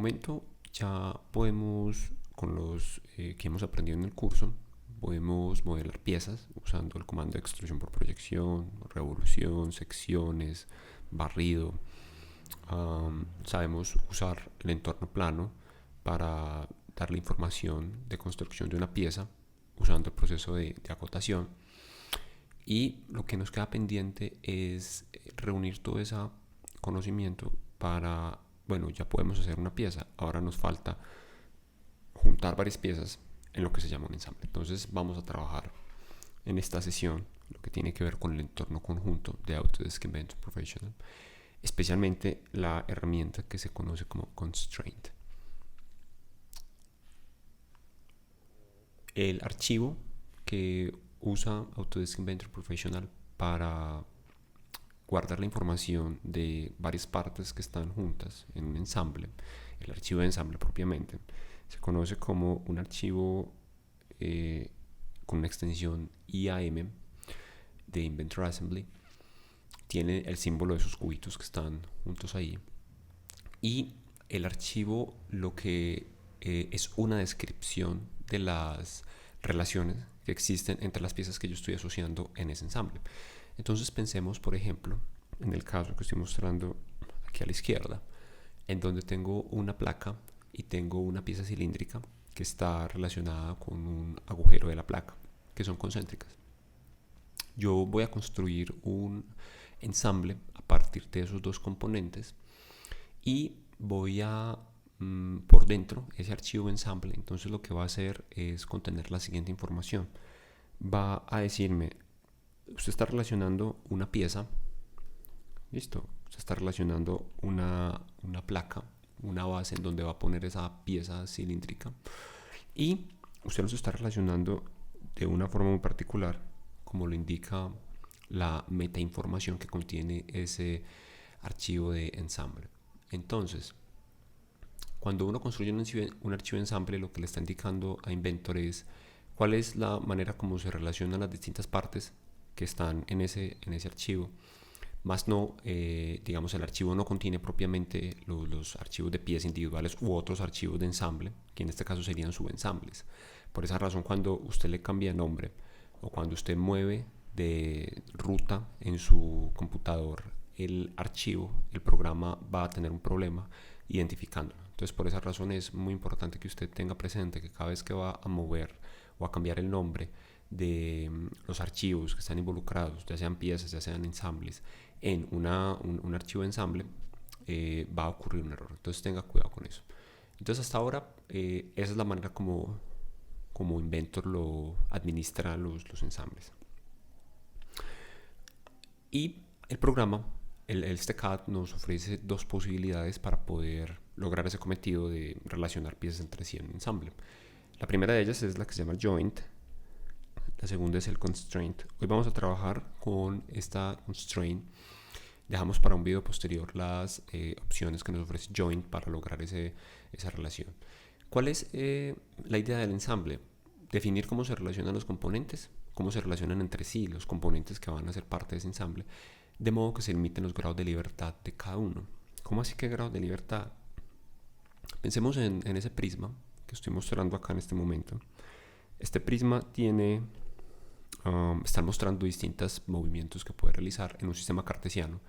momento ya podemos, con los que hemos aprendido en el curso, podemos modelar piezas usando el comando de extrusión por proyección, revolución, secciones, barrido. Sabemos usar el entorno plano para darle información de construcción de una pieza usando el proceso de acotación. Y lo que nos queda pendiente es reunir todo ese conocimiento para, bueno, ya podemos hacer una pieza. Ahora nos falta juntar varias piezas en lo que se llama un ensamble. Entonces vamos a trabajar en esta sesión lo que tiene que ver con el entorno conjunto de Autodesk Inventor Professional, especialmente la herramienta que se conoce como Constraint. El archivo que usa Autodesk Inventor Professional para guardar la información de varias partes que están juntas en un ensamble, el archivo de ensamble propiamente, se conoce como un archivo con una extensión IAM de Inventor Assembly. Tiene el símbolo de esos cubitos que están juntos ahí. Y el archivo lo que es una descripción de las relaciones que existen entre las piezas que yo estoy asociando en ese ensamble. Entonces pensemos, por ejemplo, en el caso que estoy mostrando aquí a la izquierda, en donde tengo una placa y tengo una pieza cilíndrica que está relacionada con un agujero de la placa, que son concéntricas. Yo voy a construir un ensamble a partir de esos dos componentes y voy a por dentro ese archivo ensamble, entonces lo que va a hacer es contener la siguiente información. Va a decirme, usted está relacionando una pieza, listo, usted está relacionando una placa, una base en donde va a poner esa pieza cilíndrica, y usted los está relacionando de una forma muy particular, como lo indica la metainformación que contiene ese archivo de ensamble. Entonces, cuando uno construye un archivo de ensamble, lo que le está indicando a Inventor es cuál es la manera como se relacionan las distintas partes que están en ese archivo. Más no, digamos, el archivo no contiene propiamente los archivos de piezas individuales u otros archivos de ensamble, que en este caso serían subensambles. Por esa razón, cuando usted le cambia de nombre o cuando usted mueve de ruta en su computador el archivo, el programa va a tener un problema identificándolo. Entonces, por esa razón es muy importante que usted tenga presente que cada vez que va a mover o a cambiar el nombre de los archivos que están involucrados, ya sean piezas, ya sean ensambles, en un archivo de ensamble, va a ocurrir un error. Entonces tenga cuidado con eso. Entonces hasta ahora esa es la manera como Inventor lo administra los ensambles. Y el programa, este CAD nos ofrece dos posibilidades para poder lograr ese cometido de relacionar piezas entre sí en un ensamble. La primera de ellas es la que se llama Joint. La segunda es el Constraint. Hoy vamos a trabajar con esta Constraint. Dejamos para un video posterior las opciones que nos ofrece Joint para lograr esa relación. ¿Cuál es la idea del ensamble? Definir cómo se relacionan los componentes, cómo se relacionan entre sí los componentes que van a ser parte de ese ensamble, de modo que se limiten los grados de libertad de cada uno. ¿Cómo así que grados de libertad? Pensemos en ese prisma que estoy mostrando acá en este momento. Este prisma tiene, están mostrando distintos movimientos que puede realizar en un sistema cartesiano,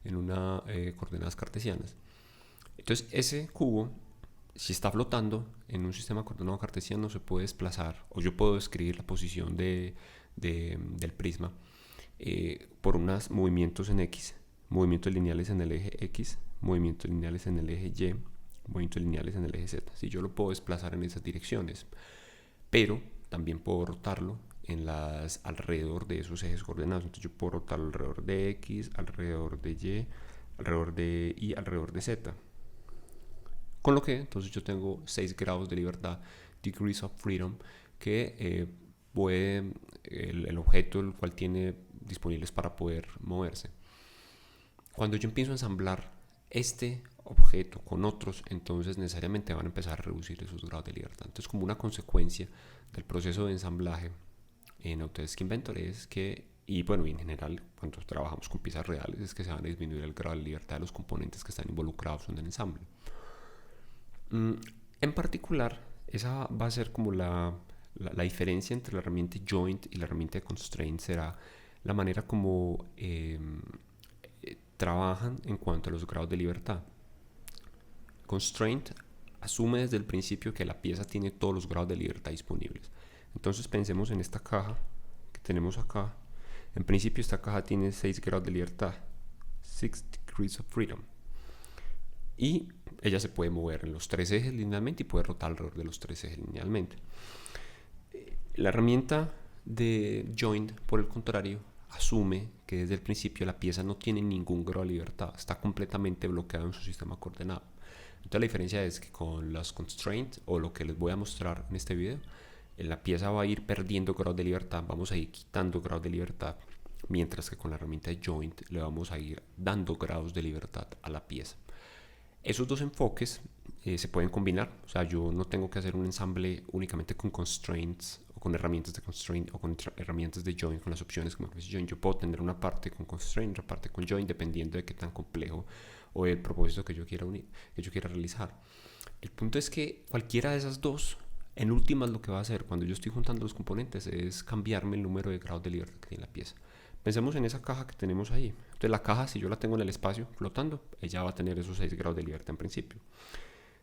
en unas coordenadas cartesianas. Entonces ese cubo, si está flotando en un sistema coordenado cartesiano, se puede desplazar, o yo puedo describir la posición del prisma por unos movimientos en X, movimientos lineales en el eje X, movimientos lineales en el eje Y, movimientos lineales en el eje Z. Si yo lo puedo desplazar en esas direcciones, pero también puedo rotarlo alrededor de esos ejes coordenados. Entonces yo puedo rotarlo alrededor de X, alrededor de Y, alrededor de Y, alrededor de Z. Con lo que entonces yo tengo 6 grados de libertad, degrees of freedom, que puede el objeto el cual tiene disponibles para poder moverse. Cuando yo empiezo a ensamblar este objeto con otros, entonces necesariamente van a empezar a reducir esos grados de libertad. Entonces, como una consecuencia del proceso de ensamblaje en Autodesk Inventor es que, y bueno, en general cuando trabajamos con piezas reales, es que se van a disminuir el grado de libertad de los componentes que están involucrados en el ensamble. Mm, en particular, esa va a ser como la diferencia entre la herramienta joint y la herramienta de constraint, será la manera como trabajan en cuanto a los grados de libertad. Constraint asume desde el principio que la pieza tiene todos los grados de libertad disponibles. Entonces pensemos en esta caja que tenemos acá. En principio esta caja tiene 6 grados de libertad, 6 degrees of freedom. Y ella se puede mover en los 3 ejes linealmente y puede rotar alrededor de los 3 ejes linealmente. La herramienta de joint, por el contrario, asume que desde el principio la pieza no tiene ningún grado de libertad, está completamente bloqueada en su sistema coordenado. Entonces la diferencia es que con las constraints, o lo que les voy a mostrar en este video, la pieza va a ir perdiendo grados de libertad, vamos a ir quitando grados de libertad, mientras que con la herramienta de joint le vamos a ir dando grados de libertad a la pieza. Esos dos enfoques se pueden combinar, o sea, yo no tengo que hacer un ensamble únicamente con constraints o con herramientas de constraint o con herramientas de join, con las opciones como join. Yo puedo tener una parte con constraint, otra parte con join, dependiendo de qué tan complejo o el propósito que yo quiera realizar. El punto es que cualquiera de esas dos, en últimas, lo que va a hacer cuando yo estoy juntando los componentes es cambiarme el número de grados de libertad que tiene la pieza. Pensemos en esa caja que tenemos ahí. Entonces la caja, si yo la tengo en el espacio flotando, ella va a tener esos 6 grados de libertad en principio.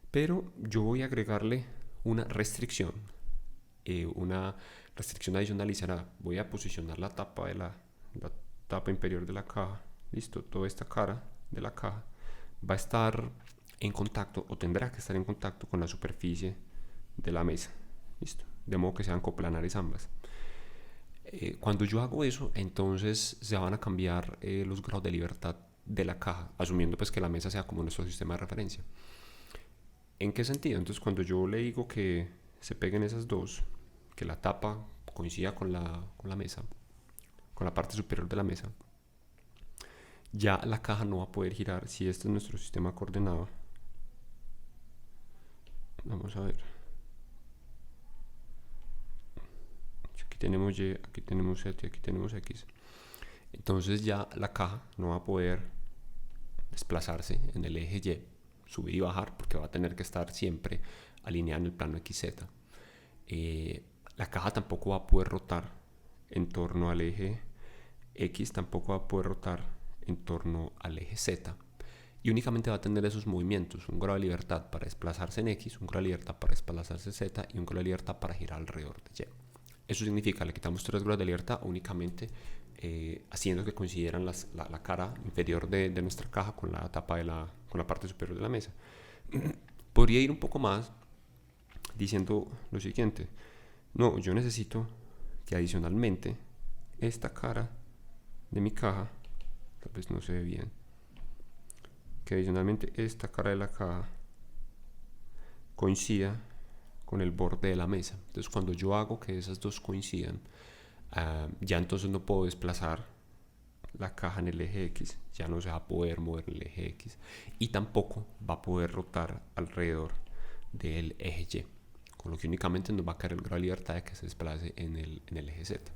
Pero yo voy a agregarle una restricción adicional y será, voy a posicionar la tapa la tapa inferior de la caja. Listo, toda esta cara de la caja va a estar en contacto, o tendrá que estar en contacto con la superficie de la mesa. Listo, de modo que sean coplanares ambas. Cuando yo hago eso, entonces se van a cambiar los grados de libertad de la caja, asumiendo pues que la mesa sea como nuestro sistema de referencia. ¿En qué sentido? Entonces cuando yo le digo que se peguen esas dos, que la tapa coincida con la mesa, con la parte superior de la mesa, ya la caja no va a poder girar si este es nuestro sistema coordenado. Vamos a ver. Aquí tenemos Y, aquí tenemos Z y aquí tenemos X. Entonces ya la caja no va a poder desplazarse en el eje Y, subir y bajar, porque va a tener que estar siempre alineada en el plano XZ. La caja tampoco va a poder rotar en torno al eje X, tampoco va a poder rotar en torno al eje Z, y únicamente va a tener esos movimientos: un grado de libertad para desplazarse en X, un grado de libertad para desplazarse en Z y un grado de libertad para girar alrededor de Y. Eso significa, le quitamos 3 grados de libertad únicamente haciendo que coincidieran la cara inferior de nuestra caja con la tapa con la parte superior de la mesa. Podría ir un poco más diciendo lo siguiente: no, yo necesito que adicionalmente esta cara de mi caja, tal vez no se ve bien, que adicionalmente esta cara de la caja coincida con el borde de la mesa. Entonces cuando yo hago que esas dos coincidan, ya entonces no puedo desplazar la caja en el eje X, ya no se va a poder mover en el eje X, y tampoco va a poder rotar alrededor del eje Y, con lo que únicamente nos va a caer el grado de libertad de que se desplace en el eje Z.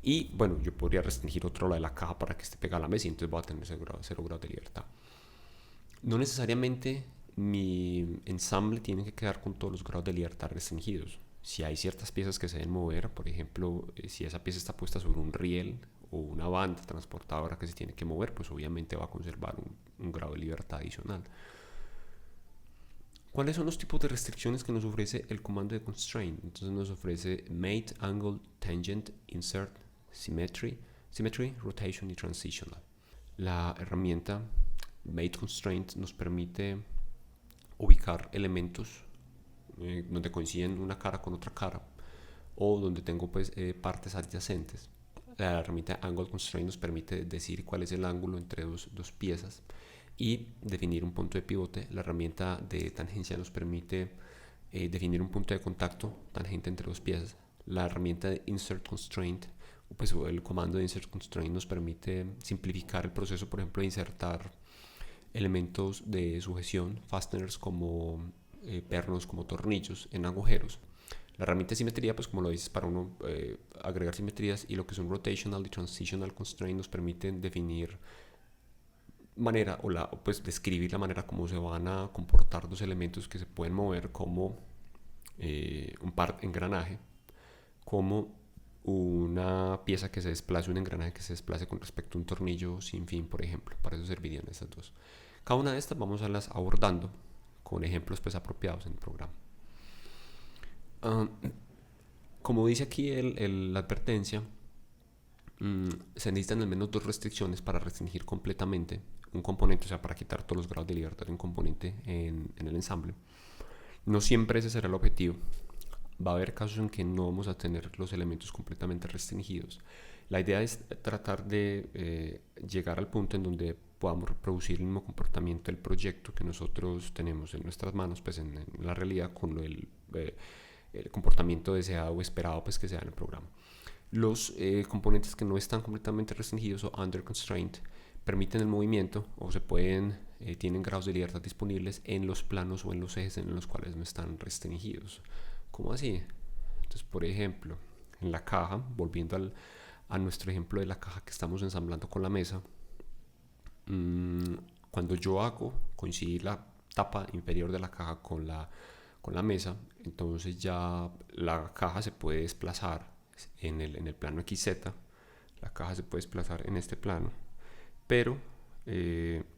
Y bueno, yo podría restringir otro lado de la caja para que esté pegada a la mesa y entonces voy a tener 0 grados de libertad. No necesariamente mi ensamble tiene que quedar con todos los grados de libertad restringidos. Si hay ciertas piezas que se deben mover, por ejemplo, si esa pieza está puesta sobre un riel o una banda transportadora que se tiene que mover, pues obviamente va a conservar un grado de libertad adicional. ¿Cuáles son los tipos de restricciones que nos ofrece el comando de constraint? Entonces nos ofrece mate, angle, tangent, insert, symmetry, rotation y transitional. La herramienta mate constraint nos permite ubicar elementos donde coinciden una cara con otra cara, o donde tengo pues partes adyacentes. La herramienta angle constraint nos permite decir cuál es el ángulo entre dos piezas y definir un punto de pivote. La herramienta de tangencia nos permite definir un punto de contacto tangente entre dos piezas. La herramienta de insert constraint, pues el comando de insert constraint, nos permite simplificar el proceso, por ejemplo, de insertar elementos de sujeción, fasteners, como pernos, como tornillos en agujeros. La herramienta de simetría, pues como lo dices, para uno agregar simetrías, y lo que son rotational y transitional constraint nos permiten definir manera, pues describir la manera como se van a comportar dos elementos que se pueden mover como un par engranaje, como una pieza que se desplace, un engranaje que se desplace con respecto a un tornillo sin fin, por ejemplo. Para eso servirían estas dos. Cada una de estas vamos a las abordando con ejemplos pues apropiados en el programa. Como dice aquí la advertencia, se necesitan al menos dos restricciones para restringir completamente un componente, o sea, para quitar todos los grados de libertad de un componente en el ensamble. No siempre ese será el objetivo. Va a haber casos en que no vamos a tener los elementos completamente restringidos. La idea es tratar de llegar al punto en donde podamos reproducir el mismo comportamiento del proyecto que nosotros tenemos en nuestras manos, pues en la realidad, con el comportamiento deseado o esperado pues que sea en el programa. Los componentes que no están completamente restringidos o under constraint permiten el movimiento o tienen grados de libertad disponibles en los planos o en los ejes en los cuales no están restringidos. ¿Cómo así? Entonces, por ejemplo, en la caja, volviendo a nuestro ejemplo de la caja que estamos ensamblando con la mesa, cuando yo hago coincidir la tapa inferior de la caja con la mesa, entonces ya la caja se puede desplazar en el plano XZ. La caja se puede desplazar en este plano, pero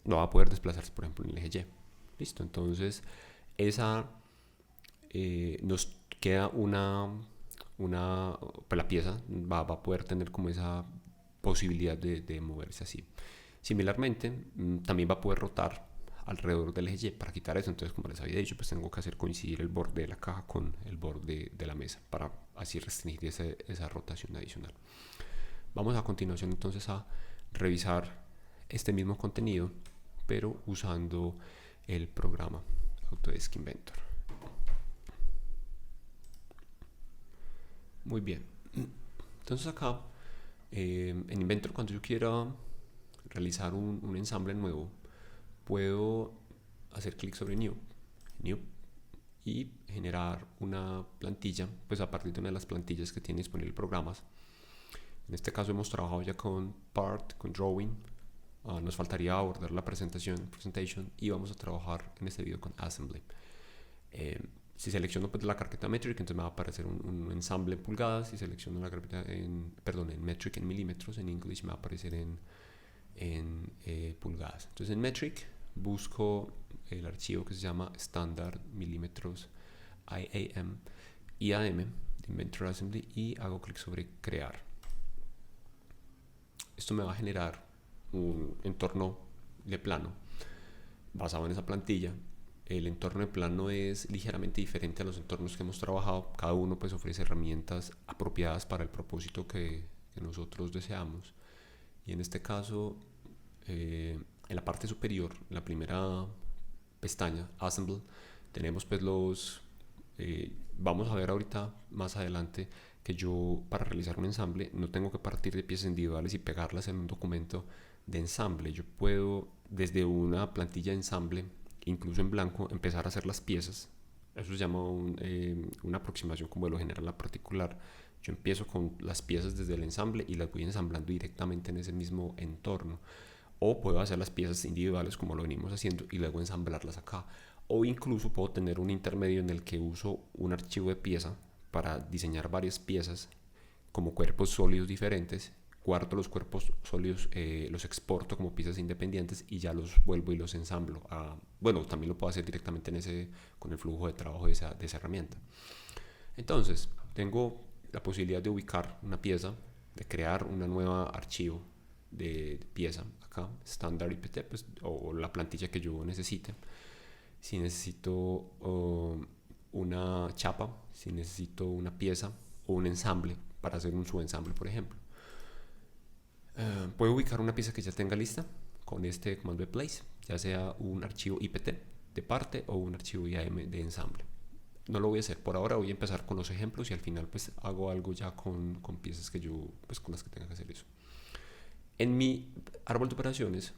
no va a poder desplazarse, por ejemplo, en el eje Y. Listo, entonces nos queda pues la pieza va a poder tener como esa posibilidad de moverse así. Similarmente, también va a poder rotar alrededor del eje Y. Para quitar eso, entonces, como les había dicho, pues tengo que hacer coincidir el borde de la caja con el borde de la mesa para así restringir esa rotación adicional. Vamos a continuación entonces a revisar este mismo contenido, pero usando el programa Autodesk Inventor. Muy bien. Entonces acá en Inventor, cuando yo quiera realizar un ensamble nuevo, puedo hacer clic sobre New y generar una plantilla, pues a partir de una de las plantillas que tiene disponible programas. En este caso hemos trabajado ya con Part, con Drawing. Nos faltaría abordar la presentation, y vamos a trabajar en este video con Assembly. Si selecciono pues la carpeta Metric, entonces me va a aparecer un ensamble en pulgadas. Si selecciono la carpeta en Metric en milímetros, en English me va a aparecer en pulgadas. Entonces en Metric busco el archivo que se llama Standard Milímetros IAM de Inventor Assembly y hago clic sobre Crear. Esto me va a generar un entorno de plano basado en esa plantilla. El entorno de plano es ligeramente diferente a los entornos que hemos trabajado. Cada uno pues ofrece herramientas apropiadas para el propósito que nosotros deseamos. Y en este caso, en la parte superior, en la primera pestaña, Assemble, tenemos pues vamos a ver ahorita más adelante que yo para realizar un ensamble no tengo que partir de piezas individuales y pegarlas en un documento de ensamble. Yo puedo desde una plantilla de ensamble, incluso en blanco, empezar a hacer las piezas. Eso se llama una aproximación como de lo general a particular. Yo empiezo con las piezas desde el ensamble y las voy ensamblando directamente en ese mismo entorno. O puedo hacer las piezas individuales como lo venimos haciendo y luego ensamblarlas acá. O incluso puedo tener un intermedio en el que uso un archivo de pieza para diseñar varias piezas como cuerpos sólidos diferentes. Guardo los cuerpos sólidos, los exporto como piezas independientes y ya los vuelvo y los ensamblo. Bueno, también lo puedo hacer directamente con el flujo de trabajo de esa herramienta. Entonces, tengo la posibilidad de ubicar una pieza, de crear un nuevo archivo de pieza acá, standard IPT, pues, o la plantilla que yo necesite. Si necesito una chapa, si necesito una pieza o un ensamble para hacer un subensamble, por ejemplo. Puedo ubicar una pieza que ya tenga lista con este comando de place, ya sea un archivo IPT de parte o un archivo IAM de ensamble. No lo voy a hacer por ahora, voy a empezar con los ejemplos y al final pues hago algo ya con piezas que yo pues con las que tenga que hacer eso. En mi árbol de operaciones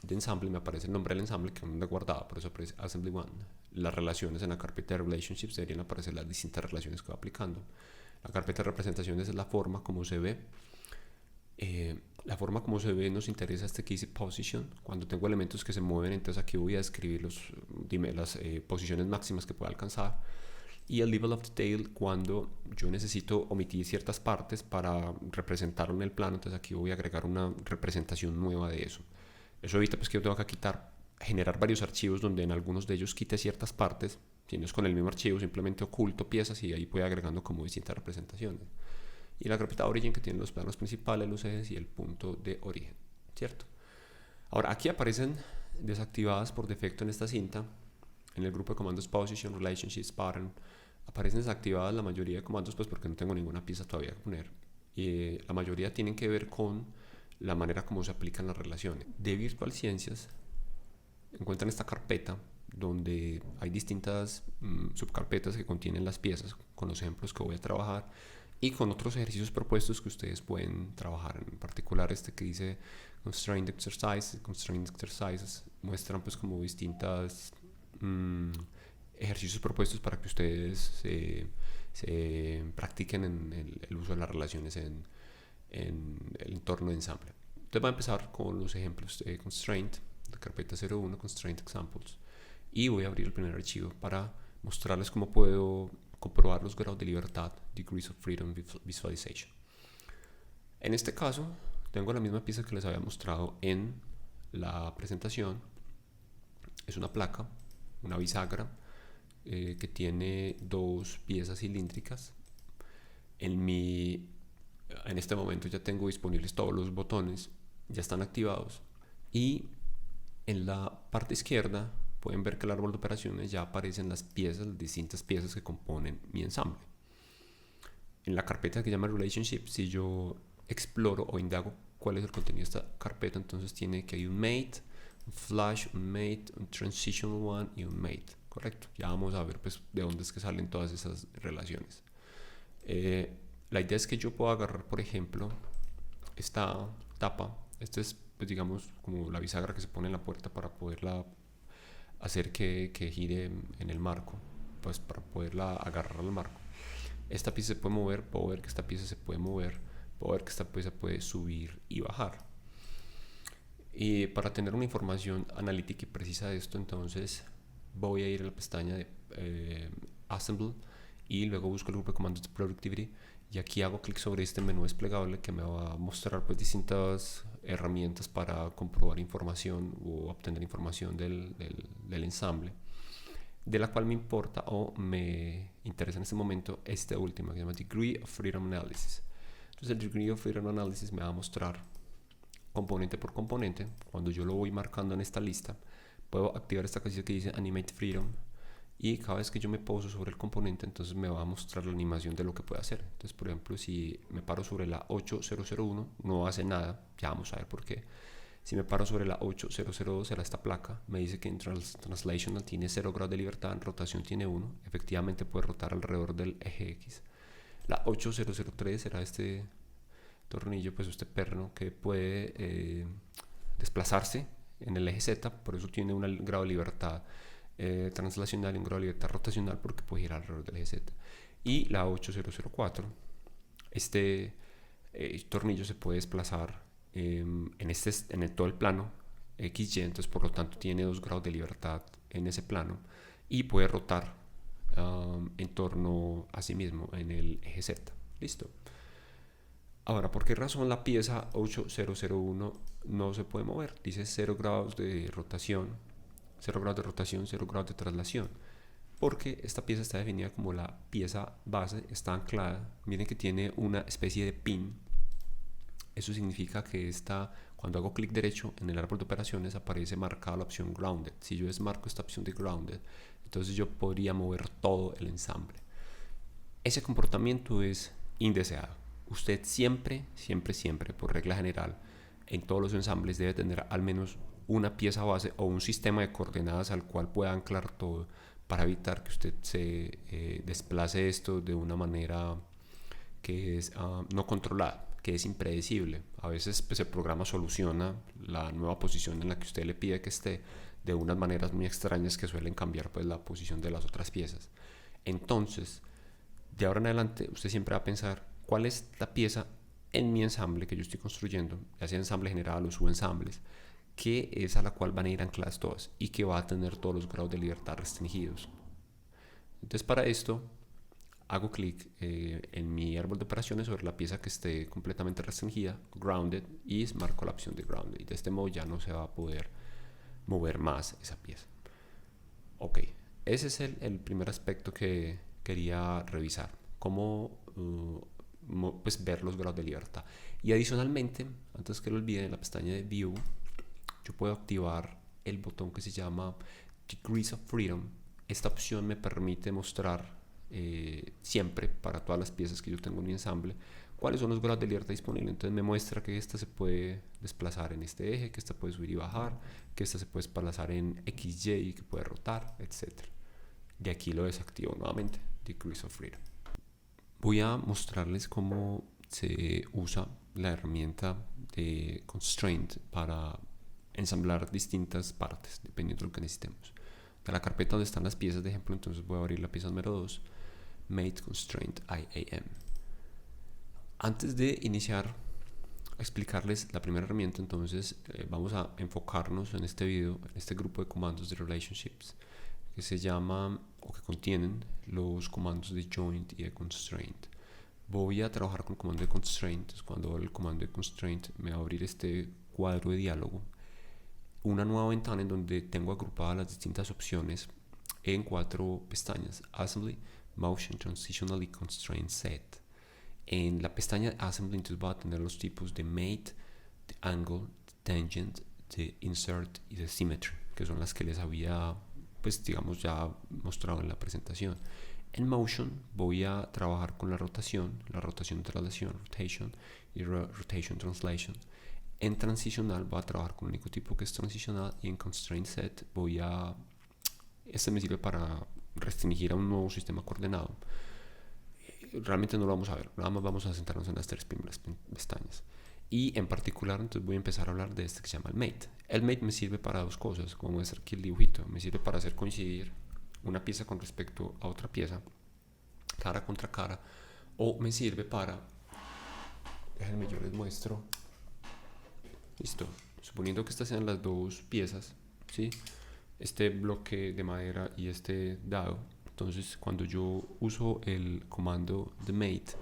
de ensamble me aparece el nombre del ensamble que aún no he guardado, por eso aparece Assembly One. Las relaciones en la carpeta de Relationships deberían aparecer las distintas relaciones que va aplicando. La carpeta de representaciones es la forma como se ve. La forma como se ve nos interesa este que dice position. Cuando tengo elementos que se mueven, entonces aquí voy a describir las posiciones máximas que pueda alcanzar. Y el level of detail cuando yo necesito omitir ciertas partes para representarlo en el plano, entonces aquí voy a agregar una representación nueva de eso. Eso evita pues que yo tenga que generar varios archivos donde en algunos de ellos quite ciertas partes. Si no es con el mismo archivo, simplemente oculto piezas y ahí voy agregando como distintas representaciones. Y la carpeta origin que tiene los planos principales, los ejes y el punto de origen, ¿cierto? Ahora aquí aparecen desactivadas por defecto en esta cinta, en el grupo de comandos position, relationships, pattern, aparecen desactivadas la mayoría de comandos pues porque no tengo ninguna pieza todavía que poner. Y la mayoría tienen que ver con la manera como se aplican las relaciones. De Virtual Ciencias encuentran esta carpeta donde hay distintas subcarpetas que contienen las piezas con los ejemplos que voy a trabajar y con otros ejercicios propuestos que ustedes pueden trabajar. En particular este que dice Constrained Exercises muestran pues como distintas ejercicios propuestos para que ustedes se practiquen en el uso de las relaciones en el entorno de ensamble. Entonces voy a empezar con los ejemplos de Constraint, de carpeta 01, Constraint Examples, y voy a abrir el primer archivo para mostrarles cómo puedo comprobar los grados de libertad, Degrees of Freedom Visualization. En este caso, tengo la misma pieza que les había mostrado en la presentación. Es una placa, una bisagra, que tiene dos piezas cilíndricas. En este momento ya tengo disponibles todos los botones, ya están activados. Y en la parte izquierda pueden ver que el árbol de operaciones ya aparecen las distintas piezas que componen mi ensamble. En la carpeta que se llama Relationship, si yo exploro o indago cuál es el contenido de esta carpeta, entonces tiene que hay un mate, un flash, un mate, un transitional one y un mate, correcto. Ya vamos a ver pues de dónde es que salen todas esas relaciones. La idea es que yo pueda agarrar, por ejemplo, esta tapa. Esta es, pues, digamos, como la bisagra que se pone en la puerta para poderla hacer que gire en el marco, pues para poderla agarrar al marco. Esta pieza se puede mover, puedo ver que esta pieza se puede mover, puedo ver que esta pieza puede subir y bajar. Y para tener una información analítica y precisa de esto, entonces voy a ir a la pestaña de Assemble y luego busco el grupo de comandos de Productivity y aquí hago clic sobre este menú desplegable que me va a mostrar pues distintas herramientas para comprobar información o obtener información del ensamble, de la cual me importa o me interesa en este momento esta última que se llama Degree of Freedom Analysis. Entonces el Degree of Freedom Analysis me va a mostrar componente por componente. Cuando yo lo voy marcando en esta lista, puedo activar esta casilla que dice Animate Freedom y cada vez que yo me poso sobre el componente, entonces me va a mostrar la animación de lo que puede hacer. Entonces, por ejemplo, si me paro sobre la 8001, no hace nada, ya vamos a ver por qué. Si me paro sobre la 8002, será esta placa, me dice que en Translational tiene 0 grados de libertad, en rotación tiene 1, efectivamente puede rotar alrededor del eje X. La 8003 será este tornillo, pues este perno que puede desplazarse en el eje Z, por eso tiene un grado de libertad translacional y un grado de libertad rotacional porque puede girar alrededor del eje Z. Y la 8004, este tornillo se puede desplazar en todo el plano XY, entonces por lo tanto tiene 2 grados de libertad en ese plano y puede rotar en torno a sí mismo en el eje Z. Listo. Ahora, ¿por qué razón la pieza 8001 no se puede mover? Dice 0 grados de rotación, 0 grados de rotación, 0 grados de traslación. Porque esta pieza está definida como la pieza base, está anclada. Miren que tiene una especie de pin. Eso significa que cuando hago clic derecho en el árbol de operaciones aparece marcada la opción Grounded. Si yo desmarco esta opción de Grounded, entonces yo podría mover todo el ensamble. Ese comportamiento es indeseado. Usted siempre, por regla general, en todos los ensambles debe tener al menos una pieza base o un sistema de coordenadas al cual pueda anclar todo para evitar que usted se desplace esto de una manera que es no controlada, que es impredecible. A veces pues, el programa soluciona la nueva posición en la que usted le pide que esté de unas maneras muy extrañas que suelen cambiar pues, la posición de las otras piezas. Entonces, de ahora en adelante, usted siempre va a pensar cuál es la pieza en mi ensamble que yo estoy construyendo, ya sea ensamble general o subensambles, que es a la cual van a ir ancladas todas y que va a tener todos los grados de libertad restringidos. Entonces para esto hago clic en mi árbol de operaciones sobre la pieza que esté completamente restringida, grounded, y marco la opción de grounded. Y de este modo ya no se va a poder mover más esa pieza. Ok, ese es el primer aspecto que quería revisar, cómo pues ver los grados de libertad. Y adicionalmente, antes que lo olvide, en la pestaña de View, yo puedo activar el botón que se llama Degrees of Freedom. Esta opción me permite mostrar siempre para todas las piezas que yo tengo en mi ensamble cuáles son los grados de libertad disponibles. Entonces me muestra que esta se puede desplazar en este eje, que esta puede subir y bajar, que esta se puede desplazar en XY, que puede rotar, etc. Y aquí lo desactivo nuevamente, Degrees of Freedom. Voy a mostrarles cómo se usa la herramienta de Constraint para ensamblar distintas partes, dependiendo de lo que necesitemos. De la carpeta donde están las piezas de ejemplo, entonces voy a abrir la pieza número 2, Made Constraint IAM. Antes de iniciar a explicarles la primera herramienta, entonces vamos a enfocarnos en este video, en este grupo de comandos de relationships que se llama o que contienen los comandos de joint y de constraint. Voy a trabajar con el comando de constraint. Entonces, cuando abro el comando de constraint me va a abrir este cuadro de diálogo, una nueva ventana en donde tengo agrupadas las distintas opciones en 4 pestañas: Assembly, Motion, Transitional y Constraint Set. En la pestaña Assembly entonces va a tener los tipos de Mate, de Angle, de Tangent, de Insert y de Symmetry, que son las que les había, pues digamos, ya mostrado en la presentación. En Motion voy a trabajar con la rotación traslación, rotation y rotation translation. En transicional voy a trabajar con el único tipo que es transicional, y en constraint set este me sirve para restringir a un nuevo sistema coordenado. Realmente no lo vamos a ver, nada más vamos a centrarnos en las 3 primeras pestañas. Y en particular entonces voy a empezar a hablar de este que se llama el mate. El mate me sirve para 2 cosas, como muestra aquí el dibujito. Me sirve para hacer coincidir una pieza con respecto a otra pieza, cara contra cara, o me sirve para, déjenme yo les muestro. Listo, suponiendo que estas sean las 2 piezas, ¿sí? Este bloque de madera y este dado. Entonces cuando yo uso el comando de mate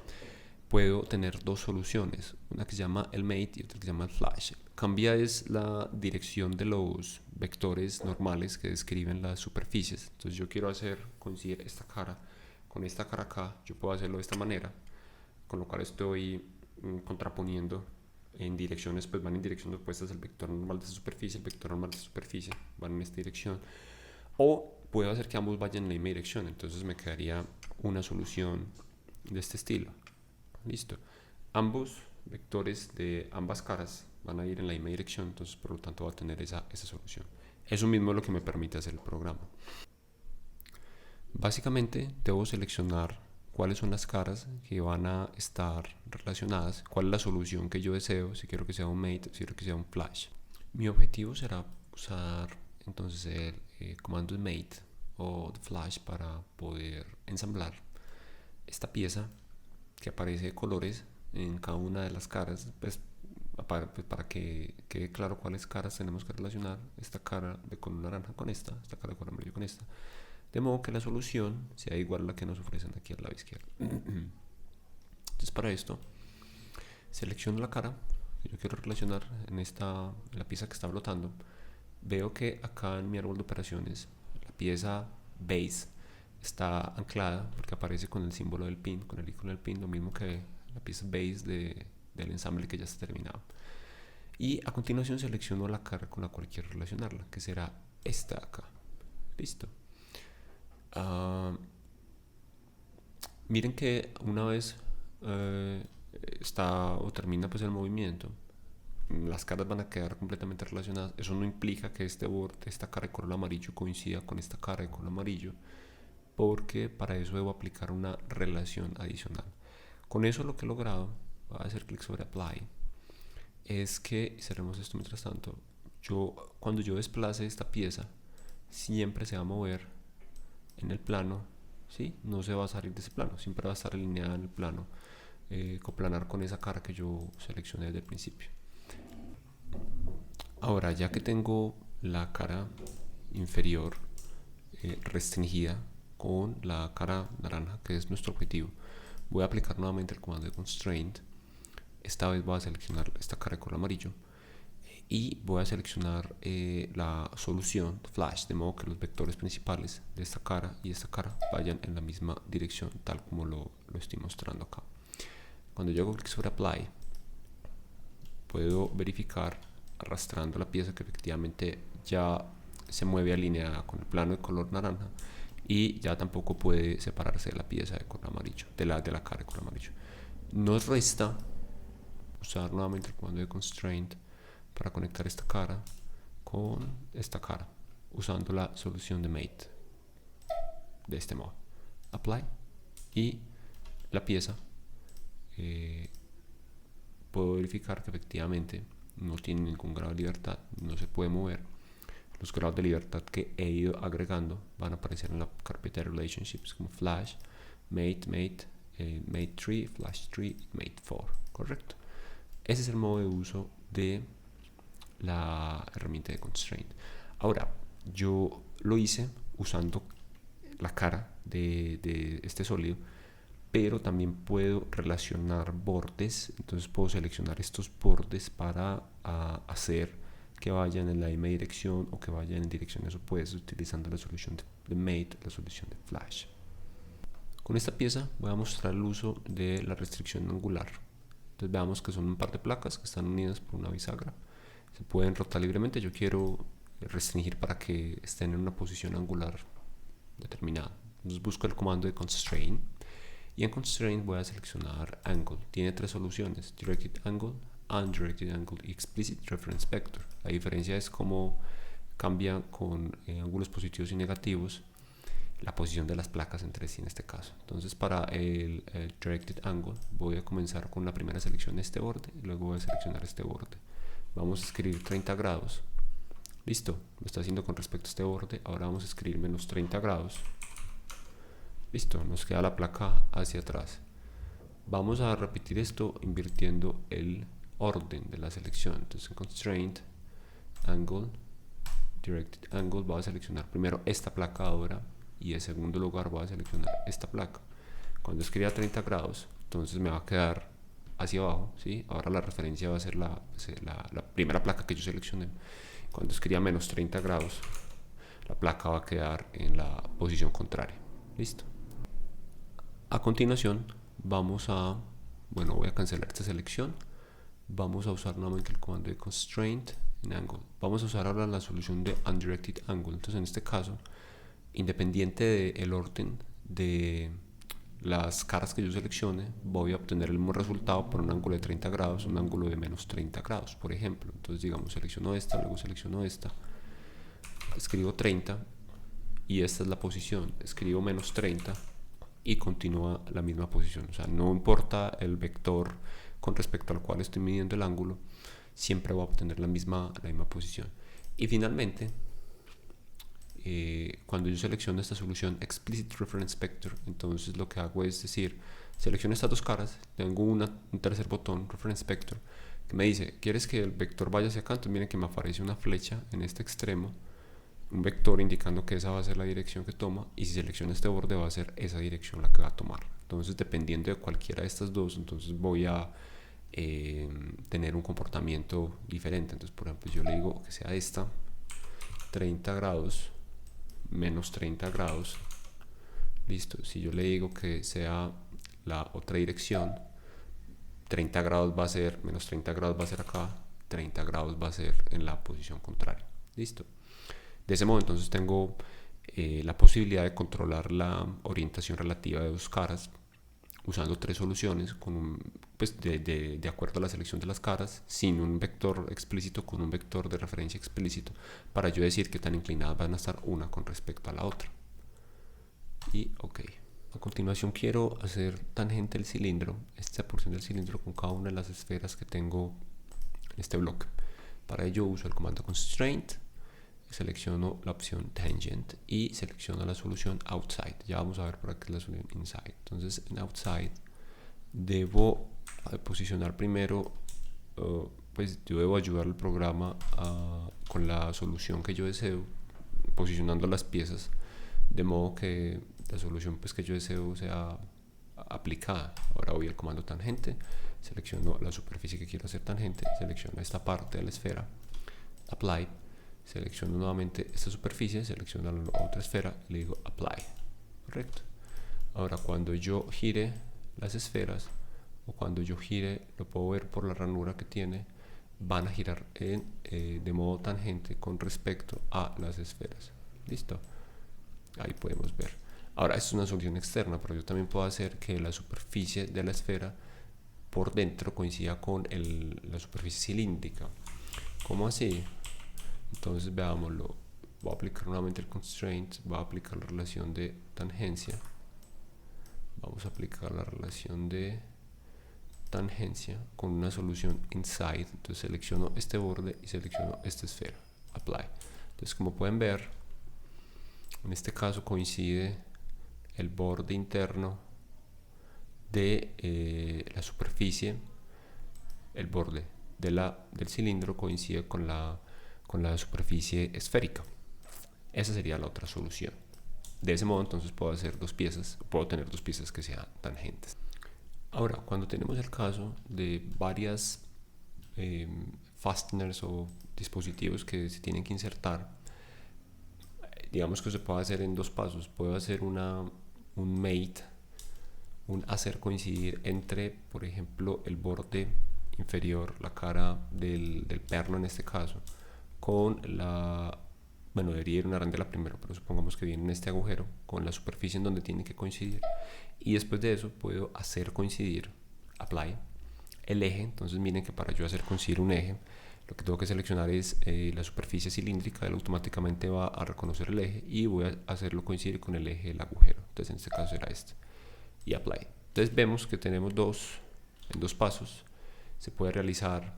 puedo tener 2 soluciones, una que se llama el mate y otra que se llama el flash. Cambia es la dirección de los vectores normales que describen las superficies. Entonces yo quiero hacer coincidir esta cara con esta cara acá, yo puedo hacerlo de esta manera, con lo cual estoy contraponiendo en direcciones, pues van en direcciones opuestas. El vector normal de esta superficie, el vector normal de esta superficie van en esta dirección, o puedo hacer que ambos vayan en la misma dirección. Entonces me quedaría una solución de este estilo. Listo, ambos vectores de ambas caras van a ir en la misma dirección, entonces por lo tanto va a tener esa solución. Eso mismo es lo que me permite hacer el programa. Básicamente debo seleccionar cuáles son las caras que van a estar relacionadas, cuál es la solución que yo deseo, si quiero que sea un mate, si quiero que sea un flash. Mi objetivo será usar entonces el comando mate o flash para poder ensamblar esta pieza que aparece de colores en cada una de las caras, pues para que quede claro cuáles caras tenemos que relacionar: esta cara de color naranja con esta cara de color amarillo con esta, de modo que la solución sea igual a la que nos ofrecen aquí al lado izquierdo. Entonces para esto selecciono la cara que yo quiero relacionar en la pieza que está flotando. Veo que acá en mi árbol de operaciones la pieza base está anclada porque aparece con el símbolo del pin, con el icono del pin, lo mismo que la pieza base del ensamble que ya está terminado. Y a continuación selecciono la cara con la cual quiero relacionarla, que será esta acá. Listo. Miren que una vez está o termina pues el movimiento, las caras van a quedar completamente relacionadas. Eso no implica que este borde, esta cara de color amarillo coincida con esta cara de color amarillo, porque para eso debo aplicar una relación adicional. Con eso lo que he logrado, voy a hacer clic sobre Apply, es que, cerremos esto mientras tanto, cuando yo desplace esta pieza siempre se va a mover en el plano, ¿sí? No se va a salir de ese plano, siempre va a estar alineada en el plano coplanar con esa cara que yo seleccioné desde el principio. Ahora, ya que tengo la cara inferior restringida con la cara naranja, que es nuestro objetivo, voy a aplicar nuevamente el comando de constraint. Esta vez voy a seleccionar esta cara de color amarillo y voy a seleccionar la solución flash, de modo que los vectores principales de esta cara y esta cara vayan en la misma dirección, tal como lo estoy mostrando acá. Cuando yo hago clic sobre apply, puedo verificar arrastrando la pieza que efectivamente ya se mueve alineada con el plano de color naranja, y ya tampoco puede separarse de la pieza de color amarillo, de la cara de color amarillo. Nos resta usar nuevamente el comando de constraint para conectar esta cara con esta cara, usando la solución de mate de este modo. Apply, y la pieza puedo verificar que efectivamente no tiene ningún grado de libertad, no se puede mover. Los grados de libertad que he ido agregando van a aparecer en la carpeta de relationships como flash, mate, mate 3, flash 3, mate 4, correcto. Ese es el modo de uso de la herramienta de constraint. Ahora, yo lo hice usando la cara de este sólido, pero también puedo relacionar bordes. Entonces puedo seleccionar estos bordes para hacer que vayan en la misma dirección o que vayan en direcciones opuestas, utilizando la solución de mate, la solución de flash. Con esta pieza voy a mostrar el uso de la restricción angular. Entonces veamos que son un par de placas que están unidas por una bisagra. Se pueden rotar libremente. Yo quiero restringir para que estén en una posición angular determinada. Entonces busco el comando de constraint, y en constraint voy a seleccionar angle. Tiene tres soluciones: directed angle, undirected angle y explicit reference vector. La diferencia es cómo cambia con ángulos positivos y negativos la posición de las placas entre sí en este caso. Entonces para el directed angle voy a comenzar con la primera selección de este borde y luego voy a seleccionar este borde. Vamos a escribir 30 grados. Listo, lo está haciendo con respecto a este borde. Ahora vamos a escribir menos 30 grados. Listo, nos queda la placa hacia atrás. Vamos a repetir esto invirtiendo el orden de la selección. Entonces en constraint angle, directed angle, voy a seleccionar primero esta placa ahora, y en segundo lugar voy a seleccionar esta placa. Cuando escriba 30 grados, entonces me va a quedar hacia abajo, ¿sí? Ahora la referencia va a ser la primera placa que yo seleccioné. Cuando escriba menos 30 grados, la placa va a quedar en la posición contraria. Listo. A continuación vamos a, voy a cancelar esta selección. Vamos a usar nuevamente el comando de constraint en angle. Vamos a usar ahora la solución de undirected angle. Entonces en este caso, independiente del orden de las caras que yo seleccione, voy a obtener el mismo resultado por un ángulo de 30 grados, un ángulo de menos 30 grados, por ejemplo. Entonces digamos, selecciono esta, luego selecciono esta, escribo 30 y esta es la posición, escribo menos 30 y continúa la misma posición. O sea, no importa el vector con respecto al cual estoy midiendo el ángulo, siempre voy a obtener la misma posición. Y finalmente, cuando yo selecciono esta solución explicit reference vector, entonces lo que hago es decir, selecciono estas dos caras, tengo un tercer botón, reference vector, que me dice, ¿quieres que el vector vaya hacia acá? Entonces miren que me aparece una flecha en este extremo, un vector indicando que esa va a ser la dirección que toma, y si selecciono este borde va a ser esa dirección la que va a tomar. Entonces dependiendo de cualquiera de estas dos, entonces voy a tener un comportamiento diferente. Entonces por ejemplo yo le digo que sea esta, 30 grados, menos 30 grados. Listo. Si yo le digo que sea la otra dirección, 30 grados va a ser, menos 30 grados va a ser acá, 30 grados va a ser en la posición contraria. Listo. De ese modo entonces tengo la posibilidad de controlar la orientación relativa de dos caras usando tres soluciones con pues de acuerdo a la selección de las caras, sin un vector explícito, con un vector de referencia explícito, para yo decir qué tan inclinadas van a estar una con respecto a la otra. Y ok. A continuación quiero hacer tangente del cilindro, esta porción del cilindro con cada una de las esferas que tengo en este bloque. Para ello uso el comando constraint, selecciono la opción tangent y selecciono la solución outside. Ya vamos a ver por aquí la solución inside. Entonces en outside debo posicionar primero, pues yo debo ayudar al programa con la solución que yo deseo, posicionando las piezas de modo que la solución pues que yo deseo sea aplicada. Ahora voy al comando tangente, selecciono la superficie que quiero hacer tangente, selecciono esta parte de la esfera, apply, selecciono nuevamente esta superficie, selecciono la otra esfera y le digo apply. Correcto. Ahora cuando yo gire las esferas, o cuando yo gire, lo puedo ver por la ranura que tiene, van a girar de modo tangente con respecto a las esferas. Listo. Ahí podemos ver. Ahora, esto es una solución externa, pero yo también puedo hacer que la superficie de la esfera por dentro coincida con la superficie cilíndrica. ¿Cómo así? Entonces veámoslo. Voy a aplicar nuevamente el constraint, voy a aplicar la relación de tangencia. Vamos a aplicar la relación de tangencia con una solución inside. Entonces selecciono este borde y selecciono esta esfera. Apply. Entonces, como pueden ver, en este caso coincide el borde interno de la superficie, el borde del cilindro coincide con la superficie esférica. Esa sería la otra solución. De ese modo entonces puedo hacer puedo tener dos piezas que sean tangentes. Ahora, cuando tenemos el caso de varias fasteners o dispositivos que se tienen que insertar, digamos que se puede hacer en dos pasos. Puedo hacer un mate, un hacer coincidir entre, por ejemplo, el borde inferior, la cara del perno en este caso, con debería ir una arandela primero, pero supongamos que viene en este agujero, con la superficie en donde tiene que coincidir. Y después de eso puedo hacer coincidir, apply, el eje. Entonces miren que para yo hacer coincidir un eje, lo que tengo que seleccionar es la superficie cilíndrica. Él automáticamente va a reconocer el eje y voy a hacerlo coincidir con el eje del agujero. Entonces en este caso será este. Y apply. Entonces vemos que tenemos en dos pasos se puede realizar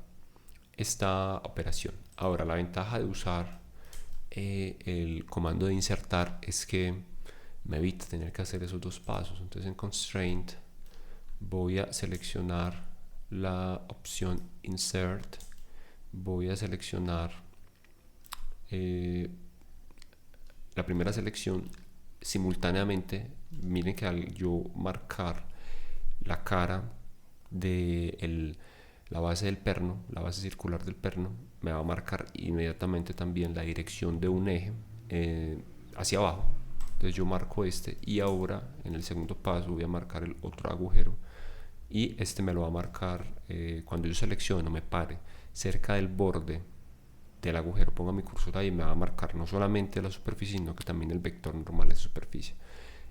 esta operación. Ahora, la ventaja de usar el comando de insertar es que me evita tener que hacer esos dos pasos. Entonces en constraint voy a seleccionar la opción insert, voy a seleccionar la primera selección simultáneamente. Miren que al yo marcar la cara de la base del perno, la base circular del perno, me va a marcar inmediatamente también la dirección de un eje hacia abajo. Entonces yo marco este y ahora en el segundo paso voy a marcar el otro agujero y este me lo va a marcar cuando yo selecciono, me pare cerca del borde del agujero, ponga mi cursor ahí, me va a marcar no solamente la superficie sino que también el vector normal de superficie.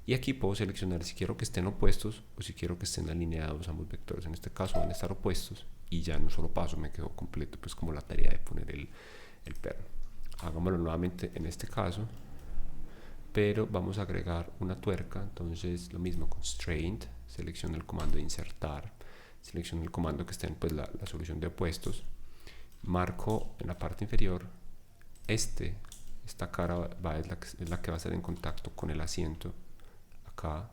Y aquí puedo seleccionar si quiero que estén opuestos o si quiero que estén alineados ambos vectores. En este caso van a estar opuestos y ya en un solo paso me quedó completo, pues como la tarea de poner el perno. Hagámoslo nuevamente en este caso, pero vamos a agregar una tuerca. Entonces lo mismo, constraint, selecciono el comando de insertar, selecciono el comando que esté en pues, la solución de opuestos, marco en la parte inferior esta cara es la que va a estar en contacto con el asiento acá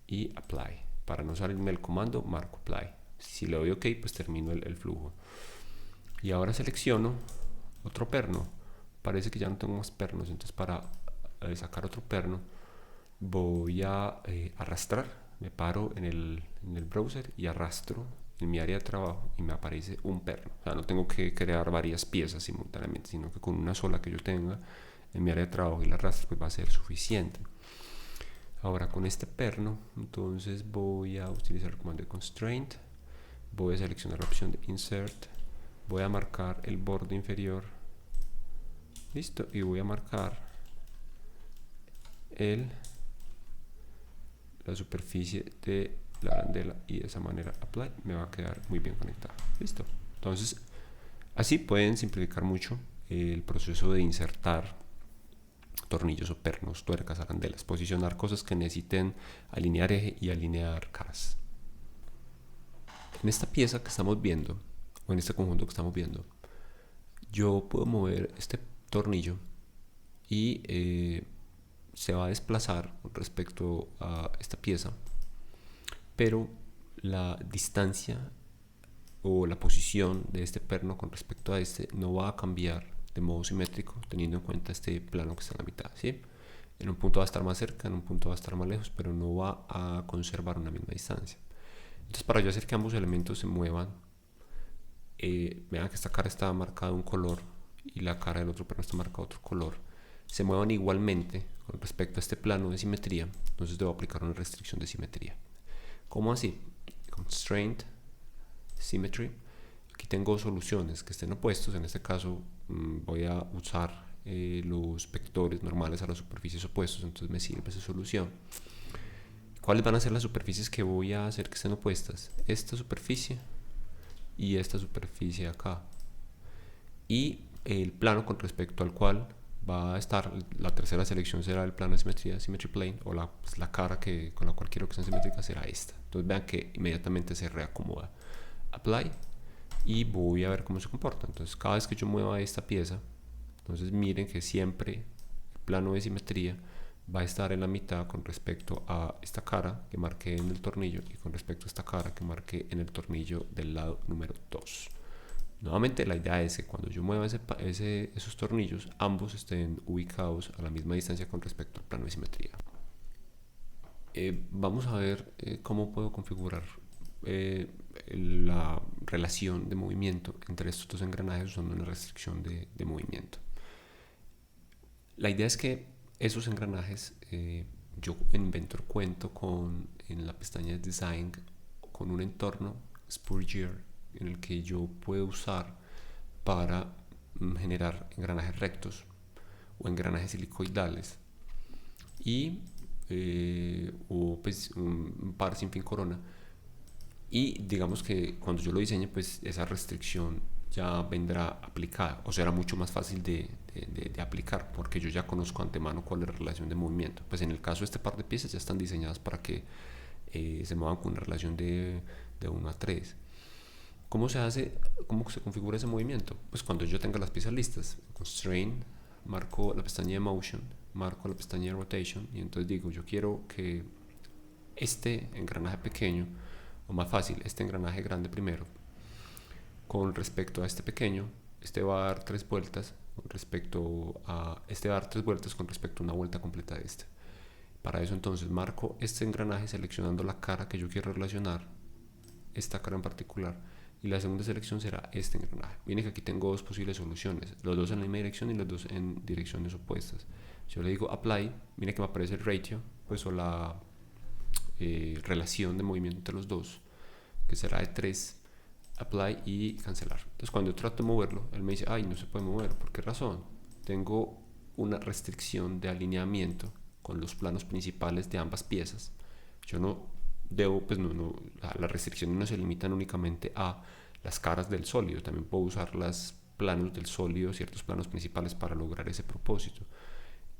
y apply. Para no salirme del comando marco apply. Si le doy ok, pues termino el flujo. Y ahora selecciono otro perno. Parece que ya no tengo más pernos, entonces para sacar otro perno voy a arrastrar. Me paro en el browser y arrastro en mi área de trabajo y me aparece un perno. O sea, no tengo que crear varias piezas simultáneamente, sino que con una sola que yo tenga en mi área de trabajo y la arrastro, pues va a ser suficiente. Ahora con este perno, entonces voy a utilizar el comando de constraint, voy a seleccionar la opción de insert, voy a marcar el borde inferior, listo, y voy a marcar la superficie de la arandela y de esa manera apply, me va a quedar muy bien conectado. Listo. Entonces así pueden simplificar mucho el proceso de insertar tornillos o pernos, tuercas, arandelas, posicionar cosas que necesiten alinear eje y alinear caras. En esta pieza que estamos viendo, o en este conjunto que estamos viendo, yo puedo mover este tornillo y se va a desplazar respecto a esta pieza, pero la distancia o la posición de este perno con respecto a este no va a cambiar de modo simétrico teniendo en cuenta este plano que está en la mitad, ¿sí? En un punto va a estar más cerca, en un punto va a estar más lejos, pero no va a conservar una misma distancia. Entonces, para yo hacer que ambos elementos se muevan, vean que esta cara está marcada de un color y la cara del otro perno está marcada de otro color, se muevan igualmente con respecto a este plano de simetría, entonces debo aplicar una restricción de simetría. ¿Cómo así? Constraint Symmetry. Aquí tengo soluciones que estén opuestos. En este caso voy a usar los vectores normales a las superficies opuestos, entonces me sirve esa solución. ¿Cuáles van a ser las superficies que voy a hacer que estén opuestas? Esta superficie y esta superficie acá. Y el plano con respecto al cual va a estar la tercera selección será el plano de simetría, symmetry plane, o la cara con la cual quiero que sea simétrica será esta. Entonces vean que inmediatamente se reacomoda. Apply y voy a ver cómo se comporta. Entonces cada vez que yo mueva esta pieza, entonces miren que siempre el plano de simetría va a estar en la mitad con respecto a esta cara que marqué en el tornillo y con respecto a esta cara que marqué en el tornillo del lado número 2. Nuevamente la idea es que cuando yo mueva esos tornillos, ambos estén ubicados a la misma distancia con respecto al plano de simetría. Vamos a ver cómo puedo configurar la relación de movimiento entre estos dos engranajes usando una restricción de movimiento. La idea es que esos engranajes, yo en Inventor cuento en la pestaña de Design con un entorno Spurgear en el que yo puedo usar para generar engranajes rectos o engranajes helicoidales y o pues un par sin fin corona, y digamos que cuando yo lo diseñe pues esa restricción ya vendrá aplicada o será mucho más fácil de aplicar porque yo ya conozco antemano cuál es la relación de movimiento. Pues en el caso de este par de piezas ya están diseñadas para que se muevan con una relación de 1 a 3. ¿Cómo se hace? ¿Cómo se configura ese movimiento? Pues cuando yo tenga las piezas listas, constraint, marco la pestaña de motion, marco la pestaña de rotation y entonces digo yo quiero que este engranaje pequeño, o más fácil, este engranaje grande primero, con respecto a este pequeño, este va a dar 3 vueltas con respecto a este va a dar 3 vueltas con respecto a una vuelta completa de este. Para eso entonces marco este engranaje seleccionando la cara que yo quiero relacionar, esta cara en particular, y la segunda selección será este engranaje. Miren que aquí tengo dos posibles soluciones, los dos en la misma dirección y los dos en direcciones opuestas. Yo le digo apply, miren que me aparece el ratio, pues o la relación de movimiento entre los dos, que será de 3, apply y cancelar. Entonces cuando yo trato de moverlo, él me dice, ay, no se puede mover. ¿Por qué razón? Tengo una restricción de alineamiento con los planos principales de ambas piezas. Yo no debo, pues las restricciones no se limitan únicamente a las caras del sólido, también puedo usar los planos del sólido, ciertos planos principales para lograr ese propósito.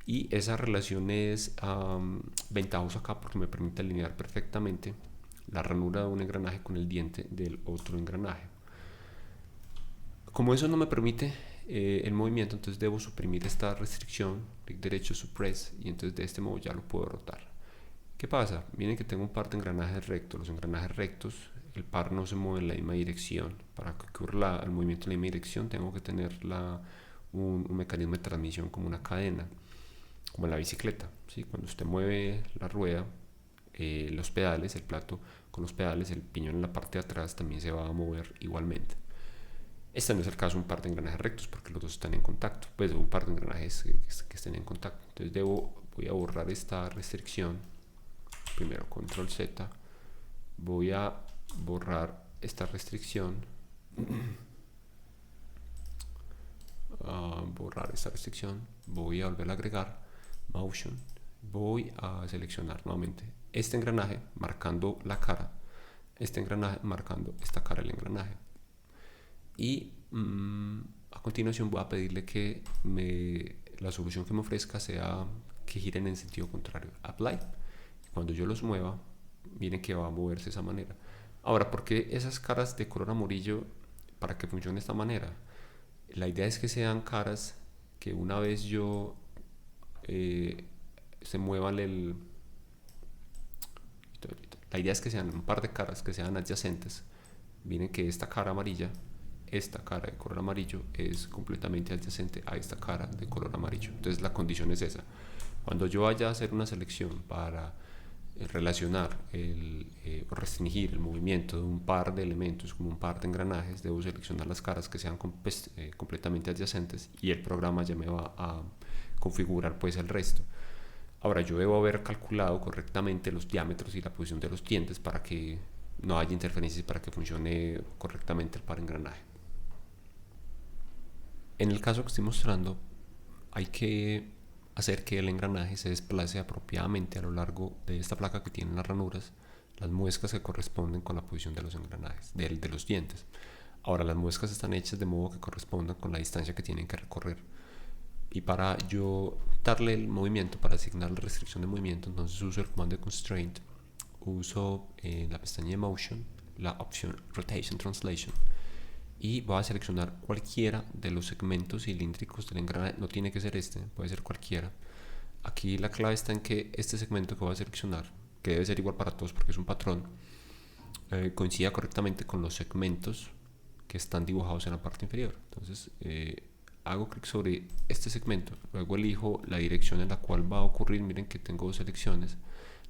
Y esa relación es ventajosa acá porque me permite alinear perfectamente la ranura de un engranaje con el diente del otro engranaje. Como eso no me permite el movimiento, entonces debo suprimir esta restricción, clic derecho, suppress, y entonces de este modo ya lo puedo rotar. ¿Qué pasa? Miren que tengo un par de engranajes rectos. Los engranajes rectos, el par no se mueve en la misma dirección. Para que ocurra el movimiento en la misma dirección tengo que tener un mecanismo de transmisión como una cadena, como en la bicicleta, ¿sí? Cuando usted mueve la rueda, los pedales, el plato con los pedales, el piñón en la parte de atrás también se va a mover igualmente. Este no es el caso de un par de engranajes rectos porque los dos están en contacto, pues un par de engranajes que estén en contacto. Entonces voy a borrar esta restricción. Primero control Z, voy a borrar esta restricción, voy a volver a agregar motion, voy a seleccionar nuevamente este engranaje marcando la cara, este engranaje marcando esta cara del engranaje, y a continuación voy a pedirle que la solución que me ofrezca sea que giren en sentido contrario. Apply. Cuando yo los mueva, miren que va a moverse de esa manera. Ahora, ¿por qué esas caras de color amarillo? Para que funcione de esta manera, la idea es que sean caras que una vez yo se muevan La idea es que sean un par de caras que sean adyacentes. Miren que esta cara amarilla, esta cara de color amarillo es completamente adyacente a esta cara de color amarillo. Entonces la condición es esa. Cuando yo vaya a hacer una selección para relacionar o restringir el movimiento de un par de elementos como un par de engranajes, debo seleccionar las caras que sean completamente adyacentes y el programa ya me va a configurar pues el resto. Ahora yo debo haber calculado correctamente los diámetros y la posición de los dientes para que no haya interferencias y para que funcione correctamente el par engranaje. En el caso que estoy mostrando, hay que hacer que el engranaje se desplace apropiadamente a lo largo de esta placa que tiene las ranuras, las muescas que corresponden con la posición de los engranajes, de los dientes. Ahora las muescas están hechas de modo que correspondan con la distancia que tienen que recorrer. Y para yo darle el movimiento, para asignar la restricción de movimiento, entonces uso el comando de constraint, uso en la pestaña de motion la opción rotation translation y voy a seleccionar cualquiera de los segmentos cilíndricos del engranaje. No tiene que ser este, puede ser cualquiera. Aquí la clave está en que este segmento que voy a seleccionar, que debe ser igual para todos porque es un patrón, coincida correctamente con los segmentos que están dibujados en la parte inferior. Entonces hago clic sobre este segmento, luego elijo la dirección en la cual va a ocurrir. Miren que tengo dos selecciones.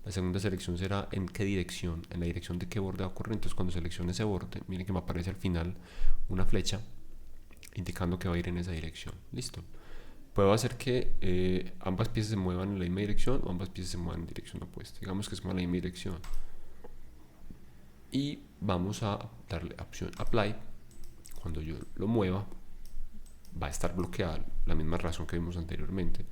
La segunda selección será en qué dirección, en la dirección de qué borde va a ocurrir. Entonces cuando seleccione ese borde, miren que me aparece al final una flecha indicando que va a ir en esa dirección. Listo. Puedo hacer que ambas piezas se muevan en la misma dirección o ambas piezas se muevan en dirección opuesta. Digamos que se muevan en la misma dirección. Y vamos a darle opción apply. Cuando yo lo mueva, va a estar bloqueada, la misma razón que vimos anteriormente.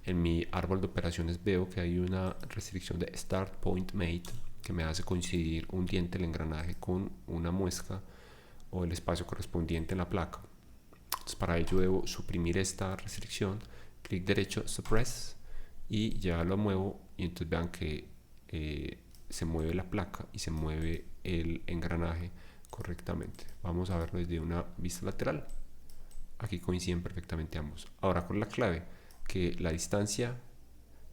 En mi árbol de operaciones veo que hay una restricción de Start Point Mate que me hace coincidir un diente del engranaje con una muesca o el espacio correspondiente en la placa. Entonces para ello debo suprimir esta restricción, clic derecho, Suppress, y ya lo muevo y entonces vean que se mueve la placa y se mueve el engranaje correctamente. Vamos a verlo desde una vista lateral. Aquí coinciden perfectamente ambos. Ahora con la clave, que la distancia,